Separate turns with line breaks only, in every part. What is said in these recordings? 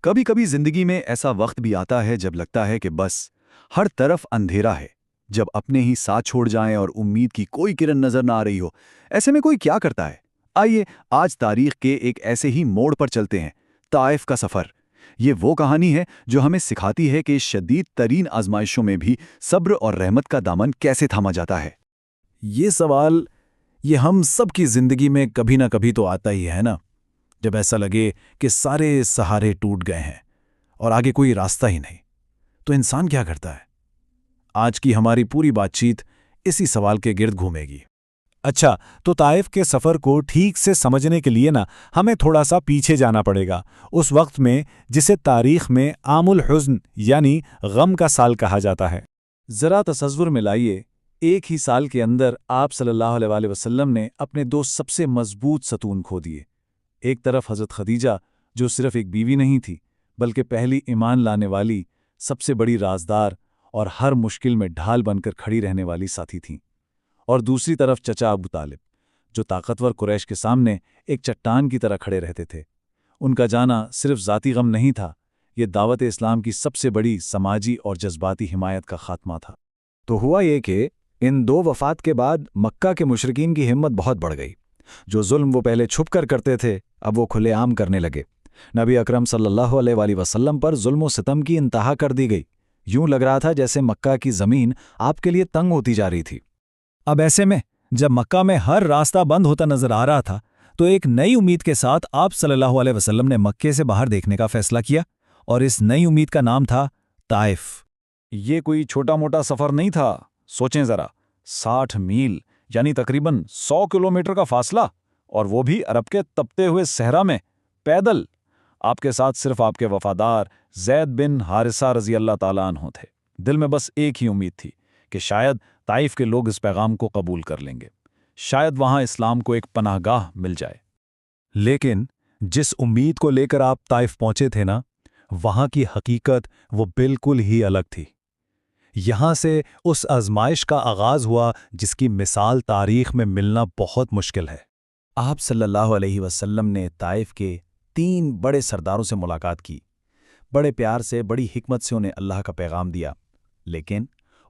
کبھی کبھی زندگی میں ایسا وقت بھی آتا ہے جب لگتا ہے کہ بس ہر طرف اندھیرا ہے، جب اپنے ہی ساتھ چھوڑ جائیں اور امید کی کوئی کرن نظر نہ آ رہی ہو۔ ایسے میں کوئی کیا کرتا ہے؟ آئیے آج تاریخ کے ایک ایسے ہی موڑ پر چلتے ہیں، طائف کا سفر۔ یہ وہ کہانی ہے جو ہمیں سکھاتی ہے کہ شدید ترین آزمائشوں میں بھی صبر اور رحمت کا دامن کیسے تھاما جاتا ہے۔
یہ سوال ہم سب کی زندگی میں کبھی نہ کبھی تو آتا ہی ہے نا، جب ایسا لگے کہ سارے سہارے ٹوٹ گئے ہیں اور آگے کوئی راستہ ہی نہیں، تو انسان کیا کرتا ہے؟ آج کی ہماری پوری بات چیت اسی سوال کے گرد گھومے گی۔
اچھا، تو طائف کے سفر کو ٹھیک سے سمجھنے کے لیے ہمیں تھوڑا سا پیچھے جانا پڑے گا، اس وقت میں جسے تاریخ میں عام الحزن یعنی غم کا سال کہا جاتا ہے۔
ذرا تصور میں لائیے، ایک ہی سال کے اندر آپ صلی اللہ علیہ وآلہ وسلم نے اپنے دو سب سے مضبوط ستون کھو دیے۔ ایک طرف حضرت خدیجہ، جو صرف ایک بیوی نہیں تھی بلکہ پہلی ایمان لانے والی، سب سے بڑی رازدار اور ہر مشکل میں ڈھال بن کر کھڑی رہنے والی ساتھی تھیں، اور دوسری طرف چچا ابو طالب، جو طاقتور قریش کے سامنے ایک چٹان کی طرح کھڑے رہتے تھے۔ ان کا جانا صرف ذاتی غم نہیں تھا، یہ دعوت اسلام کی سب سے بڑی سماجی اور جذباتی حمایت کا خاتمہ تھا۔
تو ہوا یہ کہ ان دو وفات کے بعد مکہ کے مشرکین کی ہمت بہت بڑھ گئی۔ جو ظلم وہ پہلے چھپ کر کرتے تھے، اب وہ کھلے عام کرنے لگے۔ نبی اکرم صلی اللہ علیہ وآلہ وسلم پر ظلم و ستم کی انتہا کر دی گئی۔ یوں لگ رہا تھا جیسے مکہ کی زمین آپ کے لیے تنگ ہوتی جا رہی تھی۔
اب ایسے میں جب مکہ میں ہر راستہ بند ہوتا نظر آ رہا تھا، تو ایک نئی امید کے ساتھ آپ صلی اللہ علیہ وسلم نے مکے سے باہر دیکھنے کا فیصلہ کیا، اور اس نئی امید کا نام تھا طائف۔
یہ کوئی چھوٹا موٹا سفر نہیں تھا، سوچیں ذرا، 60 میل یعنی تقریباً 100 کلومیٹر کا فاصلہ، اور وہ بھی عرب کے تپتے ہوئے صحرا میں پیدل۔ آپ کے ساتھ صرف آپ کے وفادار زید بن حارثہ رضی اللہ تعالیٰ عنہ تھے۔ دل میں بس ایک ہی امید تھی کہ شاید طائف کے لوگ اس پیغام کو قبول کر لیں گے، شاید وہاں اسلام کو ایک پناہ گاہ مل جائے۔
لیکن جس امید کو لے کر آپ طائف پہنچے تھے وہاں کی حقیقت وہ بالکل ہی الگ تھی۔ یہاں سے اس آزمائش کا آغاز ہوا جس کی مثال تاریخ میں ملنا بہت مشکل ہے۔
آپ صلی اللہ علیہ وسلم نے طائف کے 3 بڑے سرداروں سے ملاقات کی، بڑے پیار سے، بڑی حکمت سے انہیں اللہ کا پیغام دیا، لیکن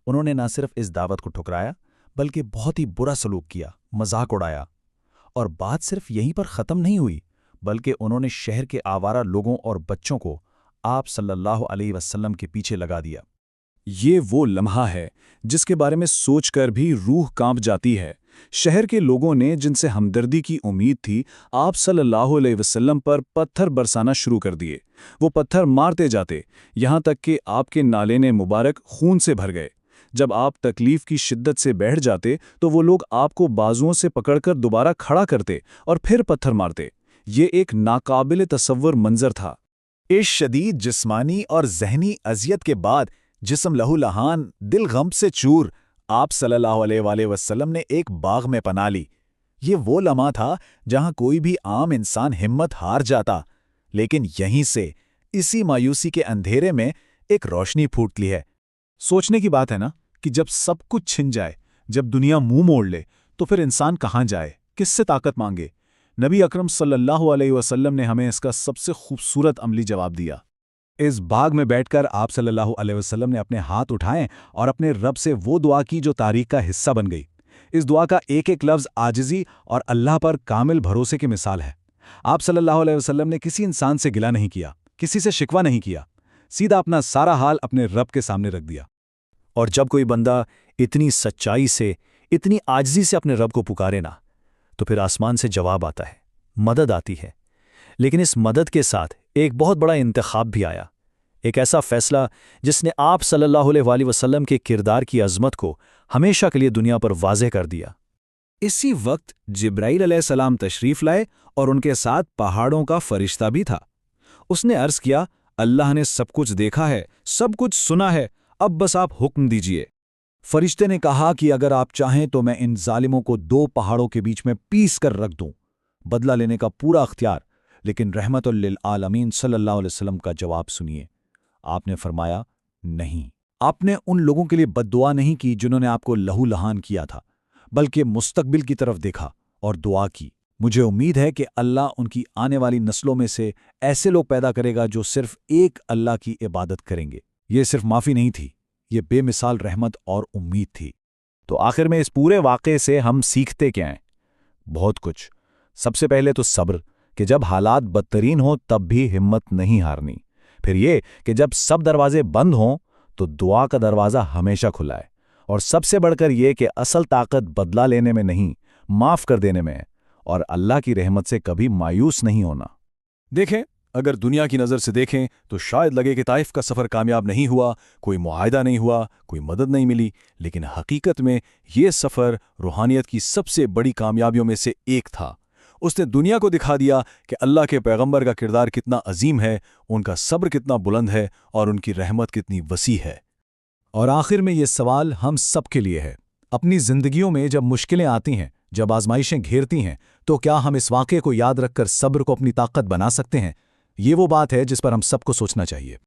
انہوں نے نہ صرف اس دعوت کو ٹھکرایا بلکہ بہت ہی برا سلوک کیا، مذاق اڑایا۔ اور بات صرف یہیں پر ختم نہیں ہوئی، بلکہ انہوں نے شہر کے آوارہ لوگوں اور بچوں کو آپ صلی اللہ علیہ وسلم کے پیچھے لگا دیا۔
یہ وہ لمحہ ہے جس کے بارے میں سوچ کر بھی روح کانپ جاتی ہے۔ شہر کے لوگوں نے، جن سے ہمدردی کی امید تھی، آپ صلی اللہ علیہ وسلم پر پتھر برسانا شروع کر دیے۔ وہ پتھر مارتے جاتے، یہاں تک کہ آپ کے نالین مبارک خون سے بھر گئے۔ جب آپ تکلیف کی شدت سے بیٹھ جاتے تو وہ لوگ آپ کو بازوؤں سے پکڑ کر دوبارہ کھڑا کرتے اور پھر پتھر مارتے۔ یہ ایک ناقابل تصور منظر تھا۔
اس شدید جسمانی اور ذہنی اذیت کے بعد جسم لہو لہان، دل غم سے چور، آپ صلی اللہ علیہ وآلہ وسلم نے ایک باغ میں پناہ لی۔ یہ وہ لمحہ تھا جہاں کوئی بھی عام انسان ہمت ہار جاتا، لیکن یہیں سے، اسی مایوسی کے اندھیرے میں ایک روشنی پھوٹتی ہے۔
سوچنے کی بات ہے نا کہ جب سب کچھ چھن جائے، جب دنیا منہ موڑ لے، تو پھر انسان کہاں جائے، کس سے طاقت مانگے؟ نبی اکرم صلی اللہ علیہ وسلم نے ہمیں اس کا سب سے خوبصورت عملی جواب دیا۔ اس باغ میں بیٹھ کر آپ صلی اللہ علیہ وسلم نے اپنے ہاتھ اٹھائے اور اپنے رب سے وہ دعا کی جو تاریخ کا حصہ بن گئی۔ اس دعا کا ایک ایک لفظ عاجزی اور اللہ پر کامل بھروسے کی مثال ہے۔ آپ صلی اللہ علیہ وسلم نے کسی انسان سے گلہ نہیں کیا، کسی سے شکوہ نہیں کیا، سیدھا اپنا سارا حال اپنے رب کے سامنے رکھ دیا۔
اور جب کوئی بندہ اتنی سچائی سے، اتنی عاجزی سے اپنے رب کو پکارے نا، تو پھر آسمان سے جواب آتا ہے، مدد آتی ہے۔ لیکن اس مدد کے ساتھ ایک بہت بڑا انتخاب بھی آیا، ایک ایسا فیصلہ جس نے آپ صلی اللہ علیہ وآلہ وسلم کے کردار کی عظمت کو ہمیشہ کے لیے دنیا پر واضح کر دیا۔
اسی وقت جبرائیل علیہ السلام تشریف لائے اور ان کے ساتھ پہاڑوں کا فرشتہ بھی تھا۔ اس نے عرض کیا، اللہ نے سب کچھ دیکھا ہے، سب کچھ سنا ہے، اب بس آپ حکم دیجئے۔ فرشتے نے کہا کہ اگر آپ چاہیں تو میں ان ظالموں کو 2 پہاڑوں کے بیچ میں پیس کر رکھ دوں، بدلہ لینے کا پورا اختیار، لیکن رحمت للعالمین صلی اللہ علیہ وسلم کا جواب سنیے۔ آپ نے فرمایا، نہیں، آپ نے ان لوگوں کے لیے بد دعا نہیں کی جنہوں نے آپ کو لہو لہان کیا تھا، بلکہ مستقبل کی طرف دیکھا اور دعا کی
مجھے امید ہے کہ اللہ ان کی آنے والی نسلوں میں سے ایسے لوگ پیدا کرے گا جو صرف ایک اللہ کی عبادت کریں گے۔ یہ صرف معافی نہیں تھی، یہ بے مثال رحمت اور امید تھی۔ تو آخر میں اس پورے واقعے سے ہم سیکھتے کیا ہیں؟ بہت کچھ۔ سب سے پہلے تو صبر، کہ جب حالات بدترین ہوں تب بھی ہمت نہیں ہارنی۔ پھر یہ کہ جب سب دروازے بند ہوں تو دعا کا دروازہ ہمیشہ کھلا ہے۔ اور سب سے بڑھ کر یہ کہ اصل طاقت بدلہ لینے میں نہیں، معاف کر دینے میں ہے، اور اللہ کی رحمت سے کبھی مایوس نہیں ہونا۔
دیکھیں، اگر دنیا کی نظر سے دیکھیں تو شاید لگے کہ طائف کا سفر کامیاب نہیں ہوا، کوئی معاہدہ نہیں ہوا، کوئی مدد نہیں ملی، لیکن حقیقت میں یہ سفر روحانیت کی سب سے بڑی کامیابیوں میں سے ایک تھا۔ اس نے دنیا کو دکھا دیا کہ اللہ کے پیغمبر کا کردار کتنا عظیم ہے، ان کا صبر کتنا بلند ہے، اور ان کی رحمت کتنی وسیع ہے۔
اور آخر میں یہ سوال ہم سب کے لیے ہے، اپنی زندگیوں میں جب مشکلیں آتی ہیں، جب آزمائشیں گھیرتی ہیں، تو کیا ہم اس واقعے کو یاد رکھ کر صبر کو اپنی طاقت بنا سکتے ہیں؟ یہ وہ بات ہے جس پر ہم سب کو سوچنا چاہیے۔